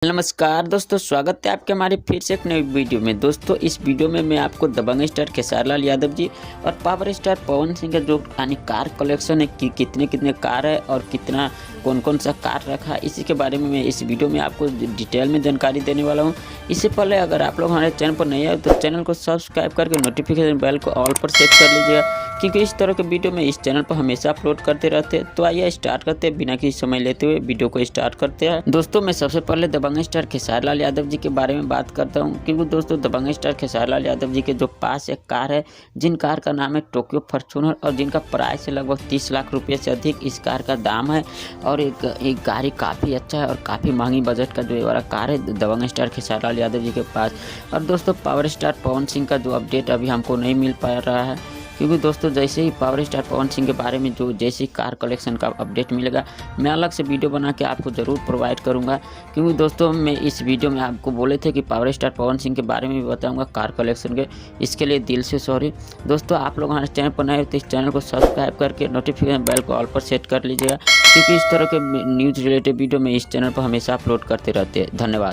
नमस्कार दोस्तों, स्वागत है आपके हमारे फिर से एक नई वीडियो में। दोस्तों, इस वीडियो में मैं आपको दबंग स्टार खेसारी लाल यादव जी और पावर स्टार पवन सिंह का जो यानी कार कलेक्शन है कि कितने कार है और कितना कौन सा कार रखा है, इसी के बारे में मैं इस वीडियो में आपको डिटेल में जानकारी देने वाला हूं। इससे पहले अगर आप लोग हमारे चैनल पर नहीं आए तो चैनल को सब्सक्राइब करके नोटिफिकेशन बेल को ऑल पर सेट कर लीजिएगा, क्योंकि इस तरह के वीडियो में इस चैनल पर हमेशा अपलोड करते रहते हैं। तो आइए स्टार्ट करते हैं, बिना किसी समय लेते हुए वीडियो को स्टार्ट करते हैं। दोस्तों, मैं सबसे पहले दबंग स्टार खेसारी लाल यादव जी के बारे में बात करता हूं, क्योंकि दोस्तों दबंग स्टार खेसारी लाल यादव जी के जो पास एक कार है, जिन कार का नाम है टोक्यो फॉर्च्यूनर और जिनका प्राइस है लगभग 30 लाख रुपये से अधिक इस कार का दाम है। और एक गाड़ी काफ़ी अच्छा है और काफ़ी महंगी बजट का जो ये वाला कार है दबंग स्टार खेसारी लाल यादव जी के पास। और दोस्तों, पावर स्टार पवन सिंह का जो अपडेट अभी हमको नहीं मिल पा रहा है, क्योंकि दोस्तों जैसे ही पावर स्टार पवन सिंह के बारे में जो जैसे ही कार कलेक्शन का अपडेट मिलेगा, मैं अलग से वीडियो बना के आपको ज़रूर प्रोवाइड करूंगा। क्योंकि दोस्तों मैं इस वीडियो में आपको बोले थे कि पावर स्टार पवन सिंह के बारे में भी बताऊंगा कार कलेक्शन के, इसके लिए दिल से सॉरी। दोस्तों, आप लोग हमारे चैनल पर नए हो तो इस चैनल को सब्सक्राइब करके नोटिफिकेशन बेल को ऑल पर सेट कर लीजिएगा, क्योंकि इस तरह के न्यूज़ रिलेटेड वीडियो में इस चैनल पर हमेशा अपलोड करते रहते हैं। धन्यवाद।